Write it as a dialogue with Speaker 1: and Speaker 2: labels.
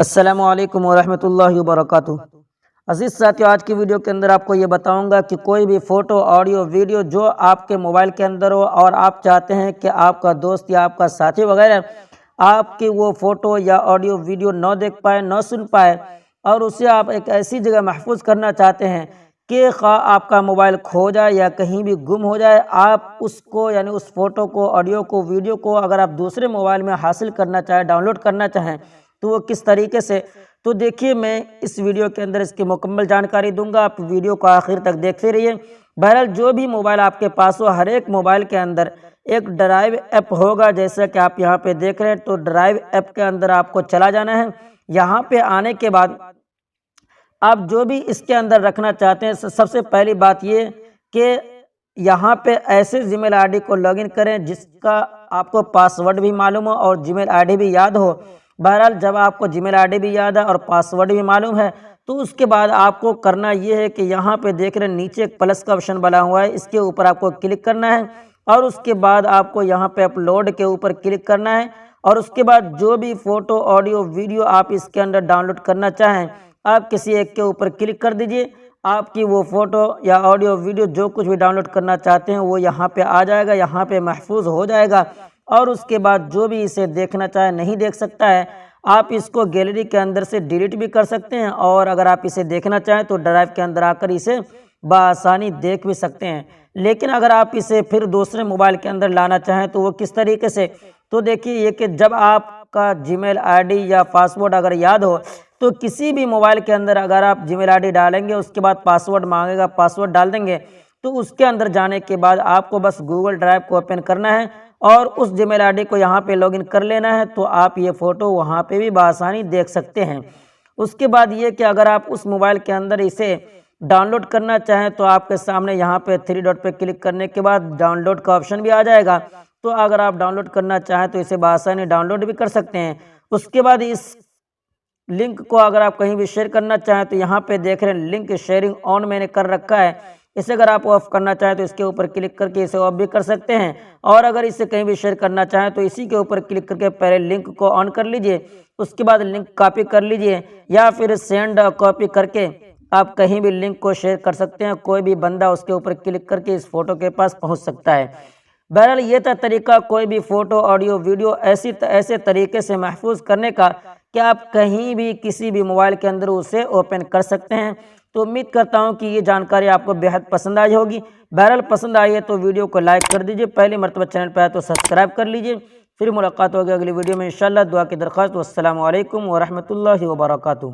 Speaker 1: السلام علیکم ورحمۃ اللہ وبرکاتہ۔ عزیز ساتھیو، آج کی ویڈیو کے اندر آپ کو یہ بتاؤں گا کہ کوئی بھی فوٹو، آڈیو، ویڈیو جو آپ کے موبائل کے اندر ہو اور آپ چاہتے ہیں کہ آپ کا دوست یا آپ کا ساتھی وغیرہ آپ کی وہ فوٹو یا آڈیو ویڈیو نہ دیکھ پائے، نہ سن پائے، اور اسے آپ ایک ایسی جگہ محفوظ کرنا چاہتے ہیں کہ خواہ آپ کا موبائل کھو جائے یا کہیں بھی گم ہو جائے، آپ اس کو یعنی اس فوٹو کو، آڈیو کو، ویڈیو کو اگر آپ دوسرے موبائل میں حاصل کرنا چاہیں، ڈاؤن لوڈ کرنا چاہیں تو وہ کس طریقے سے؟ تو دیکھیے، میں اس ویڈیو کے اندر اس کی مکمل جانکاری دوں گا، آپ ویڈیو کو آخر تک دیکھتے رہیے۔ بہرحال جو بھی موبائل آپ کے پاس ہو، ہر ایک موبائل کے اندر ایک ڈرائیو ایپ ہوگا، جیسا کہ آپ یہاں پہ دیکھ رہے ہیں۔ تو ڈرائیو ایپ کے اندر آپ کو چلا جانا ہے۔ یہاں پہ آنے کے بعد آپ جو بھی اس کے اندر رکھنا چاہتے ہیں، سب سے پہلی بات یہ کہ یہاں پہ ایسے جی میل آئی ڈی کو لاگ ان کریں جس کا آپ کو پاسورڈ بھی معلوم ہو اور جی میل آئی ڈی بھی یاد ہو۔ بہرحال جب آپ کو جی میل آئی ڈی بھی یاد ہے اور پاسورڈ بھی معلوم ہے تو اس کے بعد آپ کو کرنا یہ ہے کہ یہاں پہ دیکھ رہے ہیں نیچے ایک پلس کا آپشن بنا ہوا ہے، اس کے اوپر آپ کو کلک کرنا ہے، اور اس کے بعد آپ کو یہاں پہ اپلوڈ کے اوپر کلک کرنا ہے، اور اس کے بعد جو بھی فوٹو، آڈیو، ویڈیو آپ اس کے اندر ڈاؤن لوڈ کرنا چاہیں آپ کسی ایک کے اوپر کلک کر دیجئے۔ آپ کی وہ فوٹو یا آڈیو، ویڈیو جو کچھ بھی ڈاؤن لوڈ کرنا چاہتے ہیں وہ یہاں پہ آ جائے گا، یہاں پہ محفوظ ہو جائے گا، اور اس کے بعد جو بھی اسے دیکھنا چاہے نہیں دیکھ سکتا ہے۔ آپ اس کو گیلری کے اندر سے ڈیلیٹ بھی کر سکتے ہیں، اور اگر آپ اسے دیکھنا چاہیں تو ڈرائیو کے اندر آ کر اسے بآسانی دیکھ بھی سکتے ہیں۔ لیکن اگر آپ اسے پھر دوسرے موبائل کے اندر لانا چاہیں تو وہ کس طریقے سے؟ تو دیکھیے یہ کہ جب آپ کا جی میل آئی ڈی یا پاسورڈ اگر یاد ہو تو کسی بھی موبائل کے اندر اگر آپ جی میل آئی ڈی ڈالیں گے، اس کے بعد پاسورڈ مانگے گا، پاسورڈ ڈال دیں گے، تو اس کے اندر جانے کے بعد آپ کو بس گوگل ڈرائیو کو اوپن کرنا ہے اور اس جی میل آئی ڈی کو یہاں پہ لاگ ان کر لینا ہے، تو آپ یہ فوٹو وہاں پہ بھی بآسانی دیکھ سکتے ہیں۔ اس کے بعد یہ کہ اگر آپ اس موبائل کے اندر اسے ڈاؤن لوڈ کرنا چاہیں تو آپ کے سامنے یہاں پہ 3 ڈاٹ پہ کلک کرنے کے بعد ڈاؤن لوڈ کا آپشن بھی آ جائے گا، تو اگر آپ ڈاؤن لوڈ کرنا چاہیں تو اسے بآسانی ڈاؤن لوڈ بھی کر سکتے ہیں۔ اس کے بعد اس لنک کو اگر آپ کہیں بھی شیئر کرنا چاہیں تو یہاں پہ دیکھ رہے ہیں لنک شیئرنگ آن میں نے کر رکھا ہے، اسے اگر آپ آف کرنا چاہیں تو اس کے اوپر کلک کر کے اسے آف بھی کر سکتے ہیں، اور اگر اسے کہیں بھی شیئر کرنا چاہیں تو اسی کے اوپر کلک کر کے پہلے لنک کو آن کر لیجئے، اس کے بعد لنک کاپی کر لیجئے، یا پھر سینڈ کاپی کر کے آپ کہیں بھی لنک کو شیئر کر سکتے ہیں، کوئی بھی بندہ اس کے اوپر کلک کر کے اس فوٹو کے پاس پہنچ سکتا ہے۔ بہرحال یہ تھا طریقہ کوئی بھی فوٹو، آڈیو، ویڈیو ایسے طریقے سے محفوظ کرنے کا کہ آپ کہیں بھی کسی بھی موبائل کے اندر اسے اوپن کر سکتے ہیں۔ تو امید کرتا ہوں کہ یہ جانکاری آپ کو بہت پسند آئی ہوگی۔ بہرحال پسند آئی ہے تو ویڈیو کو لائک کر دیجئے، پہلی مرتبہ چینل پہ آئے تو سبسکرائب کر لیجئے۔ پھر ملاقات ہوگی اگلی ویڈیو میں انشاءاللہ، دعا کی درخواست۔ والسلام علیکم ورحمۃ اللہ وبرکاتہ۔